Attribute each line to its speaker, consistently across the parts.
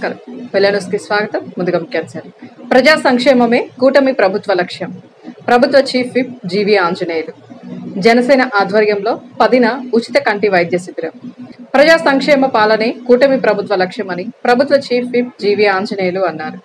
Speaker 1: నమస్కారం. వెల్లనూస్కి స్వాగతం. ముందుగా ముఖ్యాంశాలు. ప్రజా సంక్షేమమే కూటమి ప్రభుత్వ లక్ష్యం. ప్రభుత్వ చీఫ్ విప్ జీవి ఆంజనేయులు. జనసేన ఆధ్వర్యంలో 10న ఉచిత కంటి వైద్య శిబిరం. ప్రజా సంక్షేమ పాలనే కూటమి ప్రభుత్వ లక్ష్యమని ప్రభుత్వ చీఫ్ విప్ జీవి ఆంజనేయులు అన్నారు.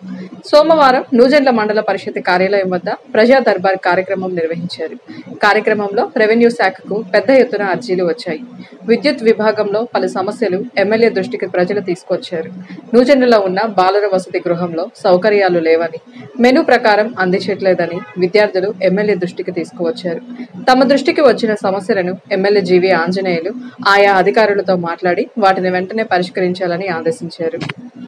Speaker 1: సోమవారం నూజెండ్ల మండల పరిషత్ కార్యాలయం వద్ద ప్రజా దర్బార్ కార్యక్రమం నిర్వహించారు. కార్యక్రమంలో రెవెన్యూ శాఖకు పెద్ద ఎత్తున అర్జీలు వచ్చాయి. విద్యుత్ విభాగంలో పలు సమస్యలు ఎమ్మెల్యే దృష్టికి ప్రజలు తీసుకొచ్చారు. నూజెండ్లలో ఉన్న బాలుర వసతి గృహంలో సౌకర్యాలు లేవని, మెనూ ప్రకారం అందించట్లేదని విద్యార్థులు ఎమ్మెల్యే దృష్టికి తీసుకువచ్చారు. తమ దృష్టికి వచ్చిన సమస్యలను ఎమ్మెల్యే జీవి ఆంజనేయులు ఆయా అధికారులతో మాట్లాడి వాటిని వెంటనే పరిష్కరించాలని ఆదేశించారు.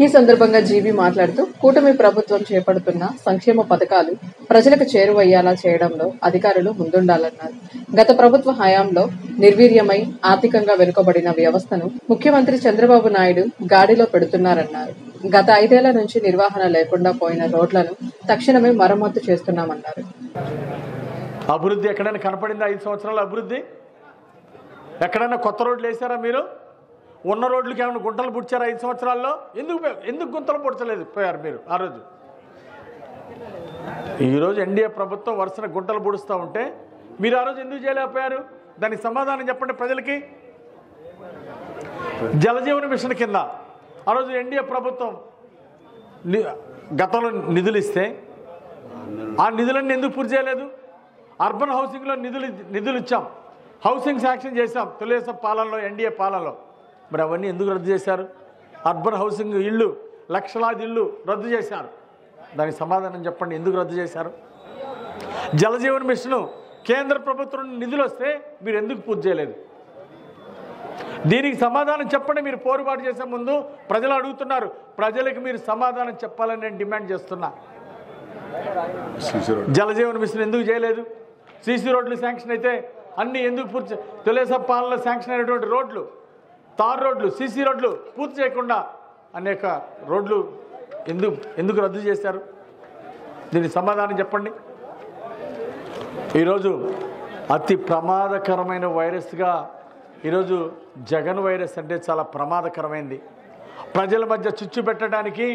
Speaker 1: ఈ సందర్భంగా జీవి మాట్లాడుతూ కూటమి ప్రభుత్వం చేపడుతున్న సంక్షేమ పథకాలు ప్రజలకు చేరువయ్యేలా చేయడంలో అధికారులు ముందుండాలన్నారు. గత ప్రభుత్వ హయాంలో నిర్వీర్యమై ఆర్థికంగా వెనుకబడిన వ్యవస్థను ముఖ్యమంత్రి చంద్రబాబు నాయుడు గాడిలో పెడుతున్నారన్నారు. గత 5 ఏళ్ల నుంచి నిర్వహణ లేకుండా పోయిన రోడ్లను తక్షణమే మరమ్మతు చేస్తున్నామన్నారు.
Speaker 2: అభివృద్ధి ఎక్కడైనా కనపడిందా? 5 సంవత్సరాల అభివృద్ధి ఎక్కడైనా కొత్త రోడ్లు వేసారా? మీరు ఉన్న రోడ్లకి ఏమైనా గుంటలు పుడిచారా 5 సంవత్సరాల్లో? ఎందుకు గుంతలు పుడచలేదు పోయారు మీరు ఆ రోజు? ఈరోజు ఎన్డీఏ ప్రభుత్వం వరుసన గుంటలు పుడుస్తూ ఉంటే మీరు ఆ రోజు ఎందుకు చేయలేకపోయారు? దానికి సమాధానం చెప్పండి ప్రజలకి. జలజీవన మిషన్ కింద ఆ రోజు ఎన్డీఏ ప్రభుత్వం గతంలో నిధులు ఇస్తే ఆ నిధులన్నీ ఎందుకు పూర్తి చేయలేదు? అర్బన్ హౌసింగ్లో నిధులు ఇచ్చాం, హౌసింగ్ శాంక్షన్ చేశాం తెలుగుదేశం పాలనలో, ఎన్డీఏ పాలనలో. మరి అవన్నీ ఎందుకు రద్దు చేశారు? అర్బన్ హౌసింగ్ ఇళ్ళు, లక్షలాది ఇళ్ళు రద్దు చేశారు. దానికి సమాధానం చెప్పండి, ఎందుకు రద్దు చేశారు? జలజీవన్ మిషన్ కేంద్ర ప్రభుత్వం నిధులు వస్తే మీరు ఎందుకు పూర్తి చేయలేదు? దీనికి సమాధానం చెప్పండి. మీరు పోరుబాటు చేసే ముందు ప్రజలు అడుగుతున్నారు. ప్రజలకు మీరు సమాధానం చెప్పాలని నేను డిమాండ్ చేస్తున్నా. జలజీవన్ మిషన్ ఎందుకు చేయలేదు? సీసీ రోడ్లు శాంక్షన్ అయితే అన్నీ ఎందుకు పూర్తి? తెలుగుదేశం పాలనలో శాంక్షన్ అయినటువంటి రోడ్లు, తార్ రోడ్లు, సీసీ రోడ్లు పూర్తి చేయకుండా అనేక రోడ్లు ఎందుకు రద్దు చేశారు? దీనికి సమాధానం చెప్పండి. ఈరోజు అతి ప్రమాదకరమైన వైరస్గా ఈరోజు జగన్ వైరస్ అంటే చాలా ప్రమాదకరమైంది. ప్రజల మధ్య చిచ్చు పెట్టడానికి,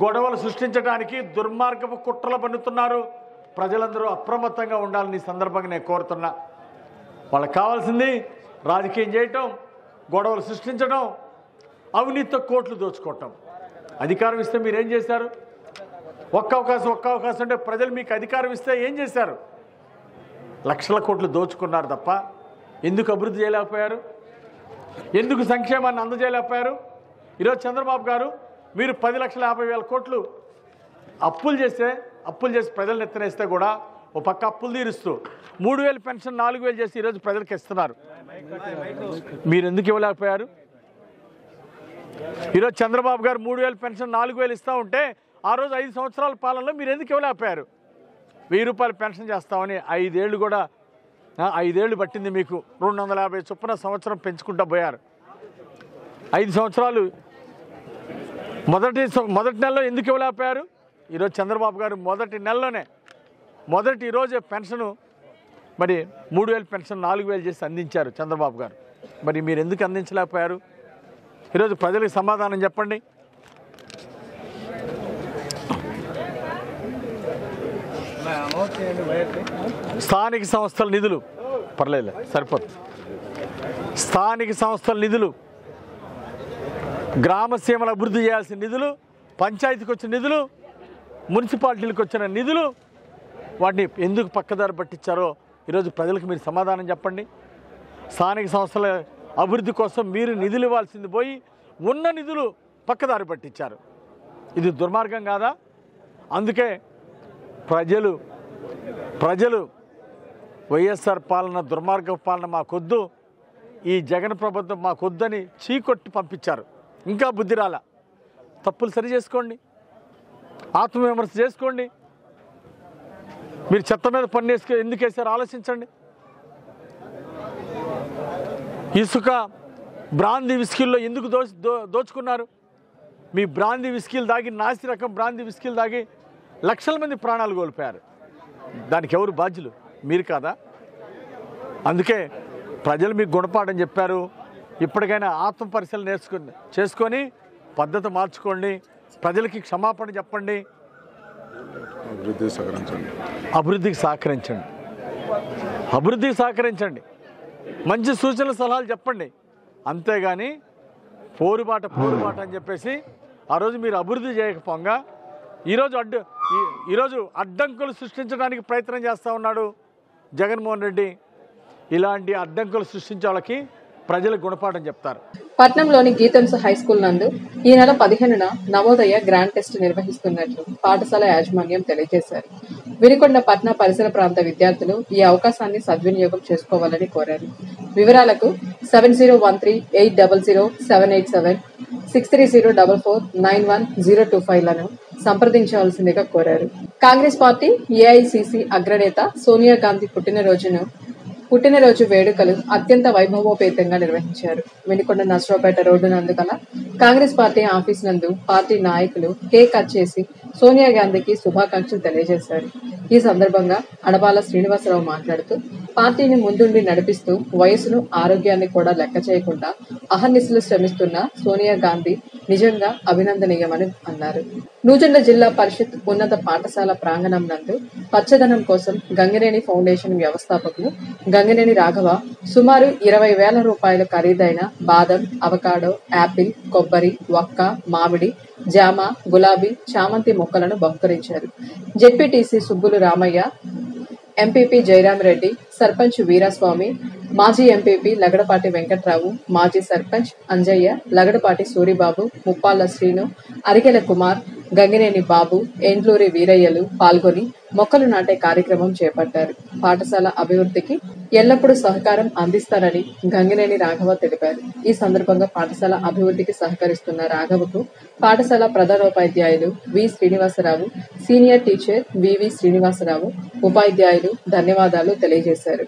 Speaker 2: గొడవలు సృష్టించడానికి దుర్మార్గపు కుట్రలు పన్నుతున్నారు. ప్రజలందరూ అప్రమత్తంగా ఉండాలని ఈ సందర్భంగా నేను కోరుతున్నా. వాళ్ళకి కావాల్సింది రాజకీయం చేయటం, గొడవలు సృష్టించడం, అవినీతితో కోట్లు దోచుకోవటం. అధికారం ఇస్తే మీరేం చేశారు? ఒక్క అవకాశం అంటే ప్రజలు మీకు అధికారం ఇస్తే ఏం చేశారు? లక్షల కోట్లు దోచుకున్నారు తప్ప ఎందుకు అభివృద్ధి చేయలేకపోయారు? ఎందుకు సంక్షేమాన్ని అందజేయలేకపోయారు? ఈరోజు చంద్రబాబు గారు మీరు 10,50,000 కోట్లు అప్పులు చేసి ప్రజలను ఎత్తనేస్తే కూడా ఓ పక్క అప్పులు తీరుస్తూ 3,000 పెన్షన్ 4,000 చేసి ఈరోజు ప్రజలకు ఇస్తున్నారు. మీరు ఎందుకు ఇవ్వలేకపోయారు? ఈరోజు చంద్రబాబు గారు 3,000 పెన్షన్ 4,000 ఇస్తూ ఉంటే ఆ రోజు 5 సంవత్సరాల పాలనలో మీరు ఎందుకు ఇవ్వలేకపోయారు? 1,000 రూపాయలు పెన్షన్ చేస్తామని 5 ఏళ్ళు కూడా 5 ఏళ్ళు పట్టింది మీకు. 250 చొప్పున సంవత్సరం పెంచుకుంటూ పోయారు. 5 సంవత్సరాలు మొదటి నెలలో ఎందుకు ఇవ్వలేకపోయారు? ఈరోజు చంద్రబాబు గారు మొదటి రోజు పెన్షను మరి 3,000 పెన్షన్ 4,000 చేసి అందించారు చంద్రబాబు గారు. మరి మీరు ఎందుకు అందించలేకపోయారు? ఈరోజు ప్రజలకు సమాధానం చెప్పండి. స్థానిక సంస్థల నిధులు పర్లేదు, సరిపోతుంది. స్థానిక సంస్థల నిధులు, గ్రామ సీమల అభివృద్ధి చేయాల్సిన నిధులు, పంచాయతీకి వచ్చిన నిధులు, మున్సిపాలిటీలకు వచ్చిన నిధులు, వాటిని ఎందుకు పక్కదారి పట్టించారో ఈరోజు ప్రజలకు మీరు సమాధానం చెప్పండి. స్థానిక సంస్థల అభివృద్ధి కోసం మీరు నిధులు ఇవ్వాల్సింది పోయి ఉన్న నిధులు పక్కదారి పట్టించారు. ఇది దుర్మార్గం కాదా? అందుకే ప్రజలు వైఎస్ఆర్ పాలన, దుర్మార్గ పాలన మాకొద్దు, ఈ జగన్ ప్రభుత్వం మాకొద్దని చీకొట్టి పంపించారు. ఇంకా బుద్ధి రాల. తప్పులు సరి చేసుకోండి, ఆత్మవిమర్శ చేసుకోండి. మీరు చెత్త మీద పన్ను ఎందుకు వేసారో ఆలోచించండి. ఇసుక, బ్రాందీ విస్కీల్లో ఎందుకు దోచుకున్నారు? మీ బ్రాందీ విస్కీలు దాగి, నాసి రకం బ్రాందీ విస్కీలు దాగి లక్షల మంది ప్రాణాలు కోల్పోయారు. దానికి ఎవరు బాధ్యులు? మీరు కాదా? అందుకే ప్రజలు మీకు గుణపాఠం చెప్పారు. ఇప్పటికైనా ఆత్మ పరిశీలన చేసుకొని పద్ధతి మార్చుకోండి. ప్రజలకి క్షమాపణ చెప్పండి, అభివృద్ధికి సహకరించండి, మంచి సూచనలు సలహాలు చెప్పండి. అంతేగాని పోరుబాట అని చెప్పేసి ఆ రోజు మీరు అభివృద్ధి చేయకపోగా ఈరోజు అడ్డంకులు సృష్టించడానికి ప్రయత్నం చేస్తూ ఉన్నాడు జగన్మోహన్ రెడ్డి. ఇలాంటి అడ్డంకులు సృష్టించే వాళ్ళకి ప్రజలు గుణపాఠం చెప్తారు.
Speaker 1: పట్నంలోని గీతంస్ హై స్కూల్ నందు ఈ నెల 15న నవోదయ గ్రాండ్ టెస్ట్ నిర్వహిస్తున్నట్లు పాఠశాల యాజమాన్యం తెలియజేశారు. వినుకొండ పట్న పరిసర ప్రాంత విద్యార్థులు ఈ అవకాశాన్ని సద్వినియోగం చేసుకోవాలని కోరారు. వివరాలకు 7013800787 6304491025 లను సంప్రదించవలసిందిగా కోరారు. కాంగ్రెస్ పార్టీ ఏఐసిసి అగ్రనేత సోనియా గాంధీ పుట్టినరోజు వేడుకలు అత్యంత వైభవోపేతంగా నిర్వహించారు. వినుకొండ నర్సరావుపేట రోడ్డు నందు గల కాంగ్రెస్ పార్టీ ఆఫీస్ నందు పార్టీ నాయకులు కేక్ కట్ చేసి సోనియా గాంధీకి శుభాకాంక్షలు తెలియజేశారు. ఈ సందర్భంగా అడబాల శ్రీనివాసరావు మాట్లాడుతూ పార్టీని ముందుండి నడిపిస్తూ వయసును ఆరోగ్యాన్ని కూడా లెక్క చేయకుండా అహర్నిశలు శ్రమిస్తున్న సోనియా గాంధీ నిజంగా అభినందనీయమని అన్నారు. నూజెండ్ల జిల్లా పరిషత్ ఉన్నత పాఠశాల ప్రాంగణం నందు పచ్చదనం కోసం గంగినేని ఫౌండేషన్ వ్యవస్థాపకులు గంగినేని రాఘవ సుమారు 20,000 రూపాయల ఖరీదైన బాదం, అవకాడో, యాపిల్, కొబ్బరి, వక్క, మామిడి, జామ, గులాబీ, చామంతి మొక్కలను బహుకరించారు. జెడ్పీటీసీ సుబ్బులు రామయ్య, ఎంపీపీ జయరామరెడ్డి, సర్పంచ్ వీరాస్వామి, మాజీ ఎంపీపీ లగడపాటి వెంకట్రావు, మాజీ సర్పంచ్ అంజయ్య, లగడపాటి సూరిబాబు, ముప్పాళ్ల శ్రీను, అరికెల కుమార్, గంగినేని బాబు, ఎండ్లూరి వీరయ్యలు పాల్గొని మొక్కలు నాటే కార్యక్రమం చేపట్టారు. పాఠశాల అభివృద్ధికి ఎల్లప్పుడూ సహకారం అందిస్తారని గంగినేని రాఘవ తెలిపారు. ఈ సందర్భంగా పాఠశాల అభివృద్ధికి సహకరిస్తున్న రాఘవకు పాఠశాల ప్రధానోపాధ్యాయులు వి శ్రీనివాసరావు, సీనియర్ టీచర్ వివి శ్రీనివాసరావు, ఉపాధ్యాయులు ధన్యవాదాలు తెలియజేశారు.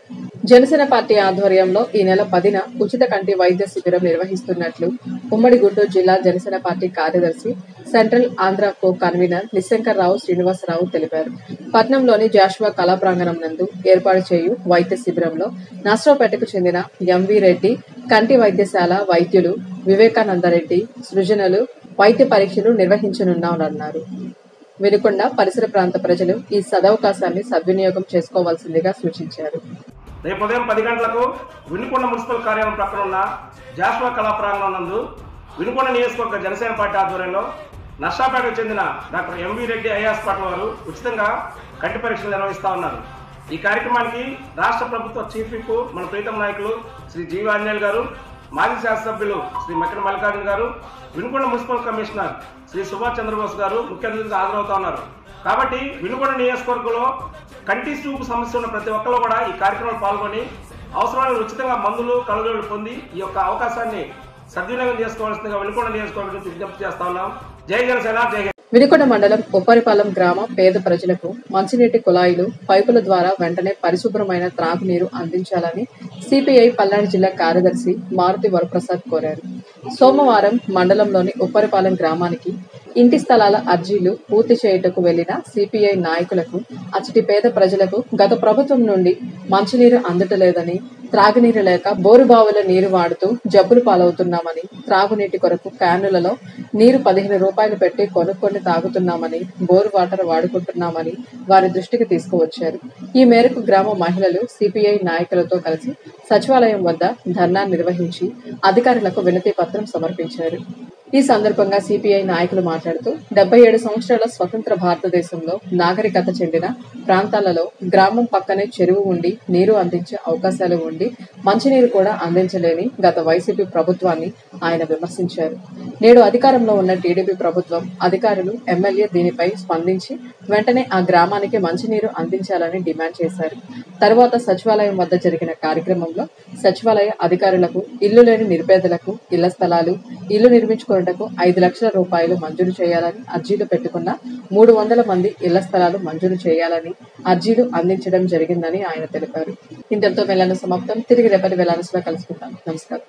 Speaker 1: జనసేన పార్టీ ఆధ్వర్యంలో ఈ నెల 10న ఉచిత కంటి వైద్య శిబిరం నిర్వహిస్తున్నట్లు ఉమ్మడి గుంటూరు జిల్లా జనసేన పార్టీ కార్యదర్శి, central Andhra co convener నిశంకర్రావు Srinivasarao తెలిపారు. పట్నంలోని జాషువా కళా ప్రాంగణం నందు ఏర్పాటు చేయు వైద్య శిబిరంలో నర్సరావుపేటకు చెందిన ఎంవి రెడ్డి కంటి వైద్యశాల వైద్యులు వివేకానందరెడ్డి సృజనలు వైద్య పరీక్షలు నిర్వహించనున్నారన్నారు. వినుకొండ పరిసర ప్రాంత ప్రజలు ఈ సదవకాశాన్ని సద్వినియోగం చేసుకోవాల్సిందిగా సూచించారు.
Speaker 3: రేపు ఉదయం 10 గంటలకు వినుకొండ మున్సిపల్ కార్యాలయం ప్రక్కన ఉన్న జాషువా కళా ప్రాంగణం నందు వినుకొండ నియోజకవర్గ జనసేన పార్టీ ఆధ్వర్యంలో నర్సాపేటకు చెందిన doctor MV Reddy eye hospital వారు ఉచితంగా కంటి పరీక్షలు నిర్వహిస్తా ఉన్నారు. ఈ కార్యక్రమానికి రాష్ట్ర ప్రభుత్వ చీఫ్ విప్ మన ప్రీతం నాయకులు శ్రీ జీవి ఆంజనేయులు గారు, మాజీ శాసనసభ్యులు శ్రీ మక్కిన మల్లికార్జున గారు, వినుకొండ మున్సిపల్ కమిషనర్ శ్రీ సుభాష్ చంద్రబోస్ గారు ముఖ్య అతిథిగా హాజరవుతా ఉన్నారు. కాబట్టి వినుకొండ నియోజకవర్గంలో కంటి చూపు సమస్య ఉన్న ప్రతి ఒక్కరు కూడా ఈ కార్యక్రమంలో పాల్గొని అవసరమైన ఉచితంగా మందులు, కళ్ళజోళ్ళు పొంది ఈ యొక్క అవకాశాన్ని సద్వినియోగం చేసుకోవాల్సిందిగా వినుకొండ నియోజకవర్గం విజ్ఞప్తి చేస్తా ఉన్నాం. జై జనసేన, జై.
Speaker 1: వినుకొండ మండలం ఉప్పరిపాలెం గ్రామ పేద ప్రజలకు మంచినీటి కుళాయిలు, పైపుల ద్వారా వెంటనే పరిశుభ్రమైన త్రాగునీరు అందించాలని సిపిఐ పల్నాడు జిల్లా కార్యదర్శి మారుతి వరప్రసాద్ కోరారు. సోమవారం మండలంలోని ఉప్పరిపాలెం గ్రామానికి ఇంటి స్థలాల అర్జీలు పూర్తి చేయుటకు వెళ్లిన సిపిఐ నాయకులకు అచ్చటి పేద ప్రజలకు గత ప్రభుత్వం నుండి మంచినీరు అందటలేదని, త్రాగునీరు లేక బోరుబావుల నీరు వాడుతూ జబ్బులు పాలవుతున్నామని, త్రాగునీటి కొరకు క్యానులలో నీరు 15 రూపాయలు పెట్టి కొనుక్కొని తాగుతున్నామని, బోరు వాటర్ వాడుకుంటున్నామని వారి దృష్టికి తీసుకువచ్చారు. ఈ మేరకు గ్రామ మహిళలు సిపిఐ నాయకులతో కలిసి సచివాలయం వద్ద ధర్నా నిర్వహించి అధికారులకు వినతి పత్రం సమర్పించారు. ఈ సందర్భంగా సిపిఐ నాయకులు మాట్లాడుతూ 77 సంవత్సరాల స్వతంత్ర భారతదేశంలో నాగరికత చెందిన ప్రాంతాలలో గ్రామం పక్కనే చెరువు ఉండి నీరు అందించే అవకాశాలు ఉండి మంచినీరు కూడా అందించలేని గత వైసీపీ ప్రభుత్వాన్ని ఆయన విమర్శించారు. నేడు అధికారంలో ఉన్న టీడీపీ ప్రభుత్వం అధికారులు, ఎమ్మెల్యే దీనిపై స్పందించి వెంటనే ఆ గ్రామానికి మంచినీరు అందించాలని డిమాండ్ చేశారు. తరువాత సచివాలయం వద్ద జరిగిన కార్యక్రమంలో సచివాలయ అధికారులకు ఇల్లు లేని నిరుపేదలకు ఇళ్ల స్థలాలు, ఇల్లు నిర్మించుకున్నటకు 5 లక్షల రూపాయలు మంజూరు చేయాలని అర్జీలు పెట్టుకున్న 300 మంది ఇళ్ల స్థలాలు మంజూరు చేయాలని అర్జీలు అందించడం జరిగిందని ఆయన తెలిపారు. ఇంతటితో వేళను సమాప్తం. తిరిగి రేపటి వేళలో కలుసుకుంటాం. నమస్కారం.